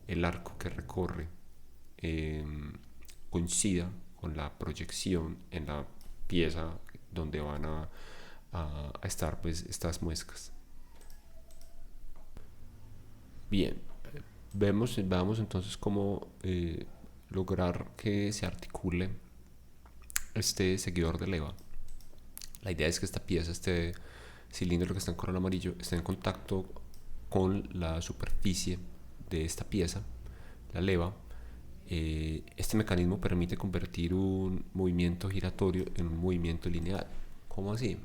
el arco que recorre, coincida con la proyección en la pieza donde van a estar pues estas muescas. Bien, veamos entonces cómo lograr que se articule este seguidor de leva. La idea es que esta pieza, este cilindro que está en color amarillo, esté en contacto con la superficie de esta pieza, la leva. Este mecanismo permite convertir un movimiento giratorio en un movimiento lineal. ¿Cómo así?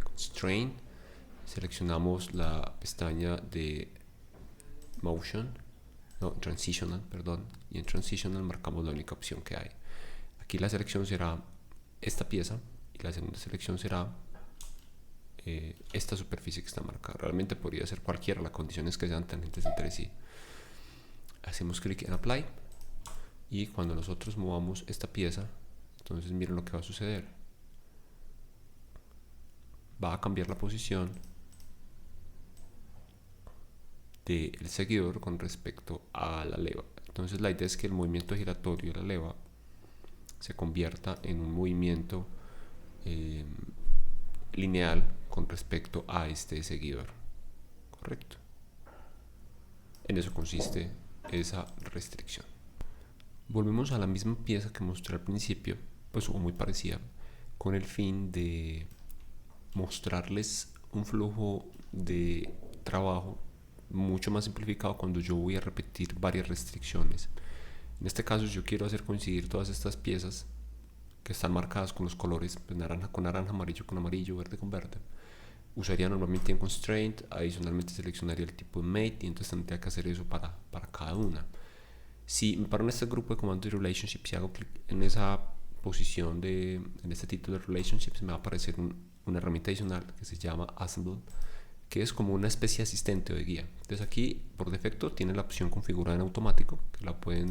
Constraint, seleccionamos la pestaña de Transitional, perdón, y en Transitional marcamos la única opción que hay. Aquí la selección será esta pieza y la segunda selección será esta superficie que está marcada. Realmente podría ser cualquiera, la condición es que sean tangentes entre sí. Hacemos clic en Apply y cuando nosotros movamos esta pieza, entonces miren lo que va a suceder. Va a cambiar la posición del seguidor con respecto a la leva. Entonces la idea es que el movimiento giratorio de la leva se convierta en un movimiento lineal con respecto a este seguidor. Correcto. En eso consiste esa restricción. Volvemos a la misma pieza que mostré al principio, pues o muy parecida, con el fin de mostrarles un flujo de trabajo mucho más simplificado cuando yo voy a repetir varias restricciones. En este caso yo quiero hacer coincidir todas estas piezas que están marcadas con los colores, pues naranja con naranja, amarillo con amarillo, verde con verde. Usaría normalmente en constraint, adicionalmente seleccionaría el tipo de mate y entonces tendría que hacer eso para cada una. Si me paro en este grupo de comandos de relationships y hago clic en esa posición en este título de relationships, me va a aparecer una herramienta adicional que se llama Assemble, que es como una especie de asistente o de guía. Entonces aquí por defecto tiene la opción configurada en automático, que la pueden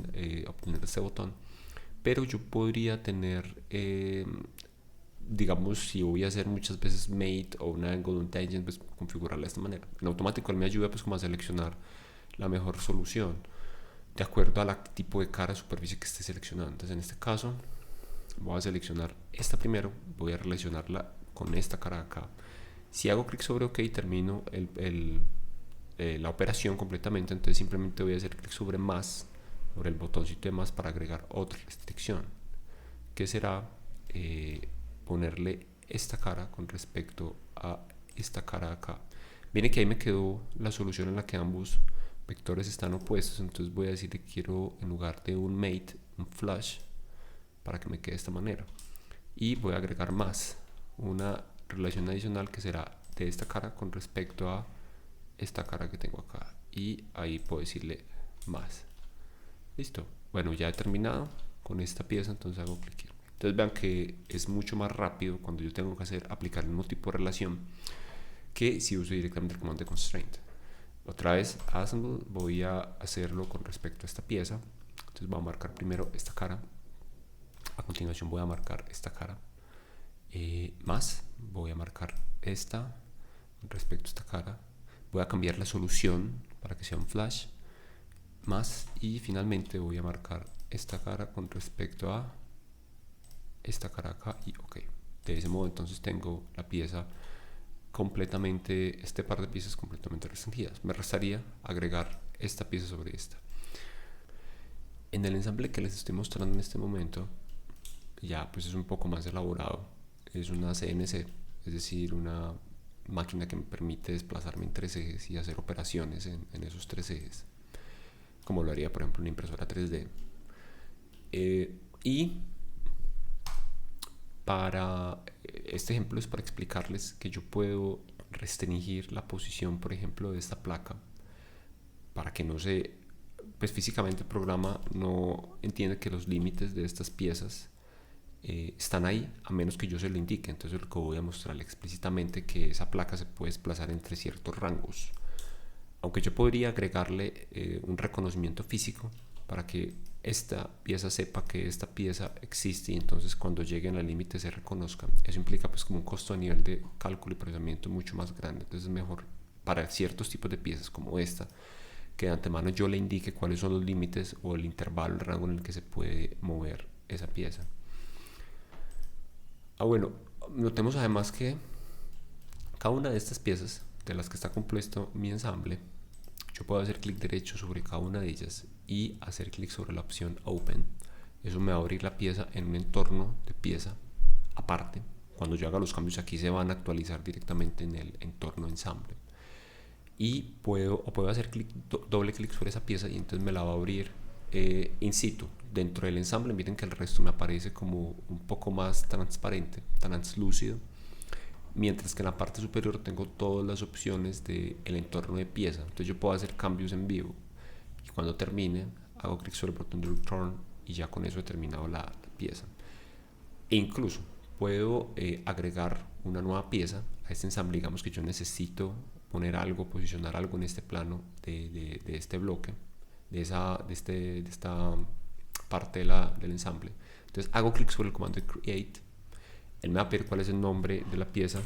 obtener de este botón, pero yo podría tener digamos, si voy a hacer muchas veces mate o un angle, un tangent, pues configurarla de esta manera. En automático él me ayuda pues como a seleccionar la mejor solución. de acuerdo al tipo de cara superficie que esté seleccionando. Entonces en este caso voy a seleccionar esta primero, voy a relacionarla con esta cara de acá. Si hago clic sobre OK, termino la operación completamente. Entonces simplemente voy a hacer clic sobre más, sobre el botoncito de más, para agregar otra restricción, que será ponerle esta cara con respecto a esta cara de acá. Viene que ahí me quedó la solución en la que ambos vectores están opuestos. Entonces voy a decir que quiero, en lugar de un mate, un flash, para que me quede de esta manera. Y voy a agregar más, una relación adicional que será de esta cara con respecto a esta cara que tengo acá. Y ahí puedo decirle más. Listo. Bueno, ya he terminado con esta pieza, entonces hago clic aquí. Entonces vean que es mucho más rápido cuando yo tengo que aplicar el mismo tipo de relación que si uso directamente el comando de constraint. Otra vez assemble, voy a hacerlo con respecto a esta pieza. Entonces voy a marcar primero esta cara, a continuación voy a marcar esta cara, más voy a marcar esta respecto a esta cara, voy a cambiar la solución para que sea un flash, más, y finalmente voy a marcar esta cara con respecto a esta cara acá y OK. De ese modo entonces tengo la pieza completamente, este par de piezas completamente restringidas. Me restaría agregar esta pieza sobre esta. En el ensamble que les estoy mostrando en este momento ya pues es un poco más elaborado. Es una CNC, es decir, una máquina que me permite desplazarme en 3 ejes y hacer operaciones en esos 3 ejes, como lo haría por ejemplo una impresora 3D. Y para este ejemplo es para explicarles que yo puedo restringir la posición, por ejemplo, de esta placa para que no se, pues físicamente el programa no entiende que los límites de estas piezas están ahí a menos que yo se lo indique. Entonces lo que voy a mostrarle explícitamente que esa placa se puede desplazar entre ciertos rangos, aunque yo podría agregarle un reconocimiento físico para que esta pieza sepa que esta pieza existe y entonces cuando lleguen al límite se reconozcan. Eso implica pues como un costo a nivel de cálculo y procesamiento mucho más grande. Entonces es mejor para ciertos tipos de piezas como esta que de antemano yo le indique cuáles son los límites o el intervalo, el rango en el que se puede mover esa pieza. Bueno, notemos además que cada una de estas piezas de las que está compuesto mi ensamble, yo puedo hacer clic derecho sobre cada una de ellas y hacer clic sobre la opción Open. Eso me va a abrir la pieza en un entorno de pieza aparte. Cuando yo haga los cambios aquí se van a actualizar directamente en el entorno ensamble. Y puedo hacer doble clic sobre esa pieza y entonces me la va a abrir in situ dentro del ensamble. Miren que el resto me aparece como un poco más transparente, translúcido, mientras que en la parte superior tengo todas las opciones del entorno de pieza. Entonces yo puedo hacer cambios en vivo y cuando termine hago clic sobre el botón de Return y ya con eso he terminado la pieza. E incluso puedo agregar una nueva pieza a este ensamble. Digamos que yo necesito poner algo, posicionar algo en este plano de este bloque, de esta parte del ensamble. Entonces hago clic sobre el comando de Create. Él me va a pedir cuál es el nombre de la pieza,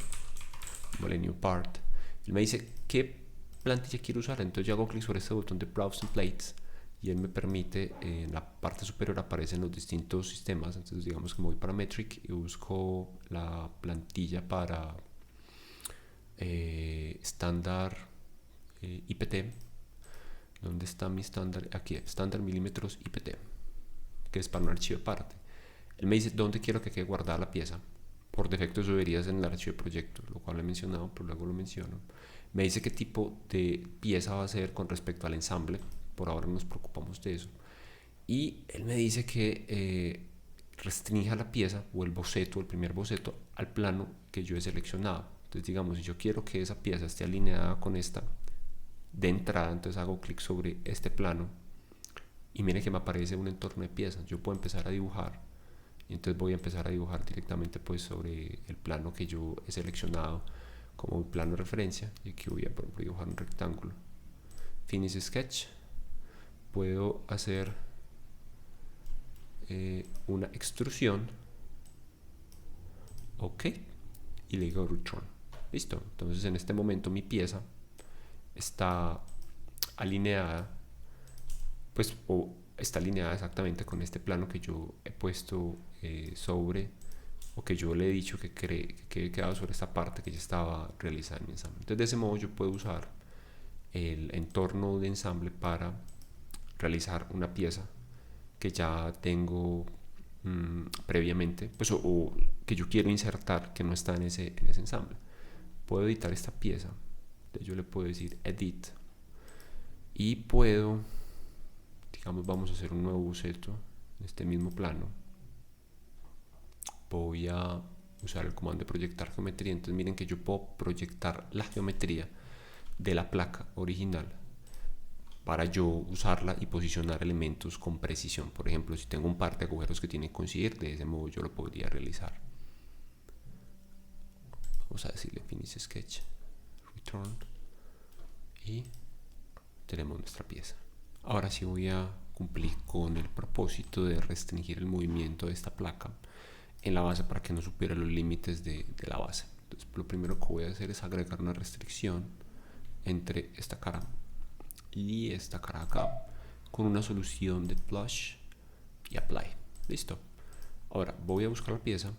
como New Part. Él me dice qué plantilla quiero usar, entonces yo hago clic sobre este botón de Browse Templates y él me permite, en la parte superior aparecen los distintos sistemas. Entonces digamos que me voy para Metric y busco la plantilla para estándar IPT. ¿Dónde está mi estándar? Aquí, estándar milímetros IPT, que es para un archivo aparte. Él me dice dónde quiero que quede guardada la pieza. Por defecto eso debería ser en el archivo de proyecto, lo cual he mencionado, pero luego lo menciono. Me dice qué tipo de pieza va a ser con respecto al ensamble. Por ahora no nos preocupamos de eso. Y él me dice que restrinja la pieza o el boceto, el primer boceto, al plano que yo he seleccionado. Entonces digamos, si yo quiero que esa pieza esté alineada con esta de entrada, entonces hago clic sobre este plano y miren que me aparece un entorno de piezas. Yo puedo empezar a dibujar y entonces voy a empezar a dibujar directamente pues sobre el plano que yo he seleccionado como un plano de referencia. Y aquí voy a, por ejemplo, dibujar un rectángulo. Finish Sketch. Puedo hacer una extrusión. OK. Y le digo Return. Listo. Entonces en este momento mi pieza está alineada pues está alineada exactamente con este plano que yo he puesto sobre, o que yo le he dicho que he quedado sobre esta parte que ya estaba realizada en mi ensamble. Entonces de ese modo yo puedo usar el entorno de ensamble para realizar una pieza que ya tengo previamente, pues, o que yo quiero insertar que no está en ese ensamble. Puedo editar esta pieza. Entonces yo le puedo decir edit y puedo, digamos, vamos a hacer un nuevo boceto en este mismo plano. Voy a usar el comando de proyectar geometría. Entonces miren que yo puedo proyectar la geometría de la placa original para yo usarla y posicionar elementos con precisión. Por ejemplo, si tengo un par de agujeros que tienen que coincidir, de ese modo yo lo podría realizar. Vamos a decirle finish sketch, return, y tenemos nuestra pieza. Ahora sí voy a cumplir con el propósito de restringir el movimiento de esta placa en la base para que no supere los límites de la base. Entonces lo primero que voy a hacer es agregar una restricción entre esta cara y esta cara acá con una solución de Plush y Apply. Listo. Ahora voy a buscar la pieza,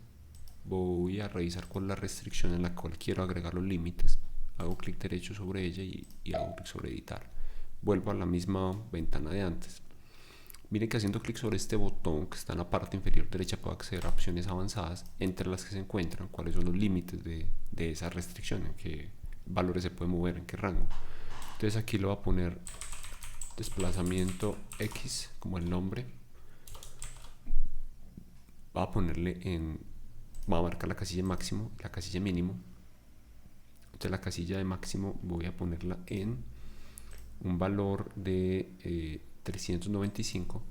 voy a revisar cuál es la restricción en la cual quiero agregar los límites, hago clic derecho sobre ella y hago clic sobre editar. Vuelvo a la misma ventana de antes. Miren que haciendo clic sobre este botón que está en la parte inferior derecha puedo acceder a opciones avanzadas, entre las que se encuentran cuáles son los límites de esa restricción, en qué valores se puede mover, en qué rango. Entonces aquí le voy a poner desplazamiento X como el nombre. Va a ponerle va a marcar la casilla máximo, la casilla mínimo. Entonces la casilla de máximo voy a ponerla en un valor de 395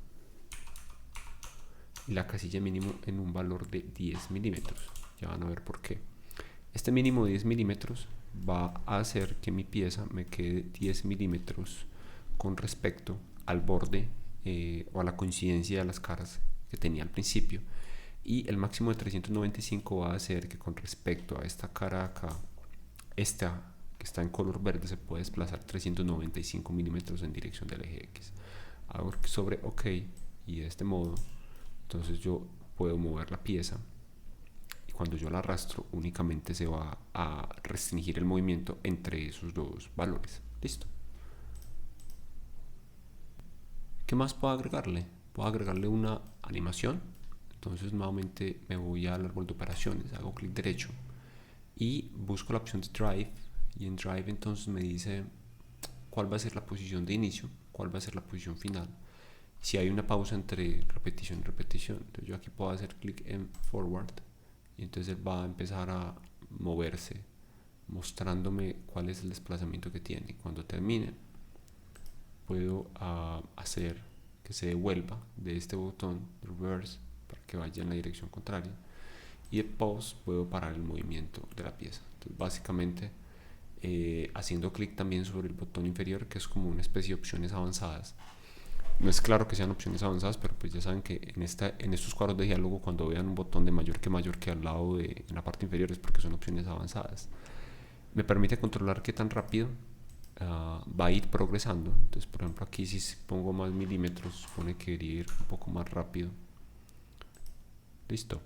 y la casilla mínimo en un valor de 10 milímetros. Ya van a ver por qué. Este mínimo de 10 milímetros va a hacer que mi pieza me quede 10 milímetros con respecto al borde o a la coincidencia de las caras que tenía al principio, y el máximo de 395 va a hacer que con respecto a esta cara acá, esta que está en color verde, se puede desplazar 395 milímetros en dirección del eje X. Hago sobre OK y de este modo entonces yo puedo mover la pieza y cuando yo la arrastro únicamente se va a restringir el movimiento entre esos dos valores. Listo. ¿Qué más puedo agregarle? Puedo agregarle una animación. Entonces nuevamente me voy al árbol de operaciones, hago clic derecho y busco la opción de Drive, y en Drive entonces me dice cuál va a ser la posición de inicio, cuál va a ser la posición final, si hay una pausa entre repetición y repetición. Entonces yo aquí puedo hacer clic en Forward y entonces él va a empezar a moverse mostrándome cuál es el desplazamiento que tiene. Cuando termine puedo hacer que se devuelva de este botón reverse para que vaya en la dirección contraria, y de pause puedo parar el movimiento de la pieza. Entonces básicamente haciendo clic también sobre el botón inferior, que es como una especie de opciones avanzadas. No es claro que sean opciones avanzadas, pero pues ya saben que en estos cuadros de diálogo, cuando vean un botón de mayor que al lado en la parte inferior, es porque son opciones avanzadas. Me permite controlar qué tan rápido va a ir progresando. Entonces, por ejemplo, aquí si pongo más milímetros, supone que debería ir un poco más rápido. Listo.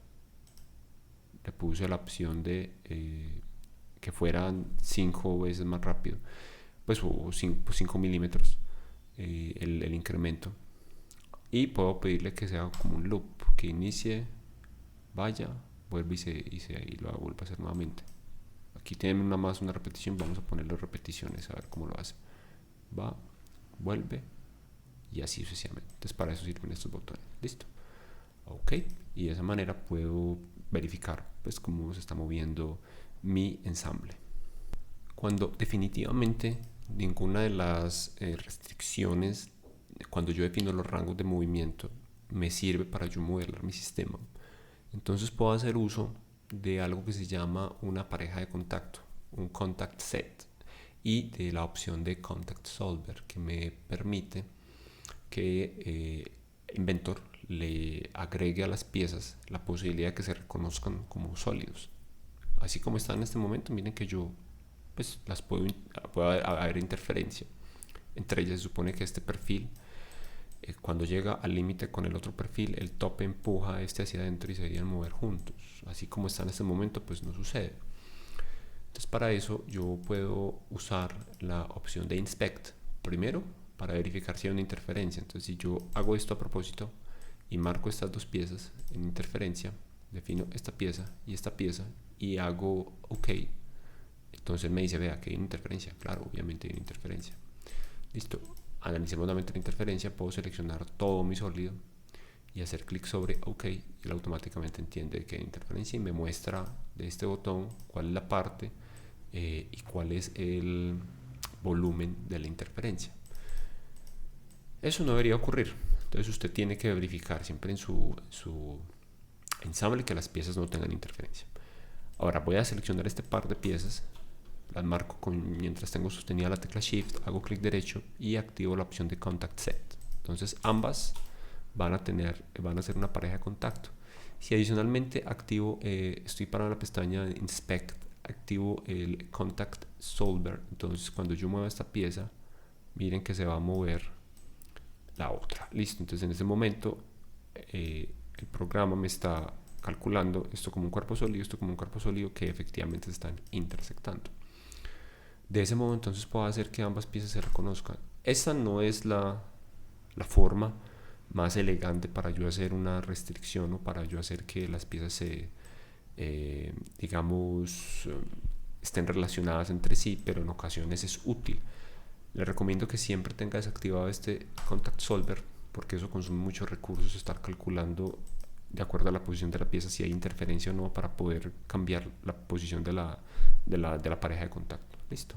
Le puse la opción de que fueran 5 veces más rápido, pues, o 5 milímetros el incremento. Y puedo pedirle que sea como un loop, que inicie, vaya, vuelve y lo vuelve a hacer nuevamente. Aquí tienen una repetición, vamos a ponerle repeticiones a ver cómo lo hace. Va, vuelve y así sucesivamente. Entonces para eso sirven estos botones. Listo. Ok, y de esa manera puedo verificar pues cómo se está moviendo mi ensamble. Cuando definitivamente ninguna de las restricciones, cuando yo defino los rangos de movimiento, me sirve para yo modelar mi sistema, entonces puedo hacer uso de algo que se llama una pareja de contacto, un contact set, y de la opción de contact solver, que me permite que Inventor le agregue a las piezas la posibilidad de que se reconozcan como sólidos. Así como están en este momento, miren que yo pues puede haber interferencia. Entre ellas se supone que este perfil Cuando llega al límite con el otro perfil, el tope empuja a este hacia adentro y se deberían mover juntos. Así como está en este momento, pues no sucede. Entonces para eso yo puedo usar la opción de inspect primero para verificar si hay una interferencia. Entonces si yo hago esto a propósito y marco estas dos piezas en interferencia, defino esta pieza y hago OK, entonces me dice, vea que hay una interferencia. Claro, obviamente hay una interferencia. Listo, analicemos nuevamente la interferencia. Puedo seleccionar todo mi sólido y hacer clic sobre OK, y él automáticamente entiende que hay interferencia y me muestra de este botón cuál es la parte y cuál es el volumen de la interferencia. Eso no debería ocurrir. Entonces usted tiene que verificar siempre en su ensamble que las piezas no tengan interferencia. Ahora voy a seleccionar este par de piezas, las marco mientras tengo sostenida la tecla Shift, hago clic derecho y activo la opción de Contact Set. Entonces ambas van a ser una pareja de contacto. Si adicionalmente activo, estoy parado en la pestaña Inspect, activo el Contact Solver, entonces cuando yo mueva esta pieza, miren que se va a mover la otra. Listo, entonces en este momento el programa me está calculando esto como un cuerpo sólido, esto como un cuerpo sólido que efectivamente se están intersectando. De ese modo entonces puedo hacer que ambas piezas se reconozcan. Esta no es la forma más elegante para yo hacer una restricción o para yo hacer que las piezas se digamos estén relacionadas entre sí, pero en ocasiones es útil. Le recomiendo que siempre tenga desactivado este Contact Solver, porque eso consume muchos recursos, estar calculando de acuerdo a la posición de la pieza si hay interferencia o no para poder cambiar la posición de la pareja de contacto. Listo.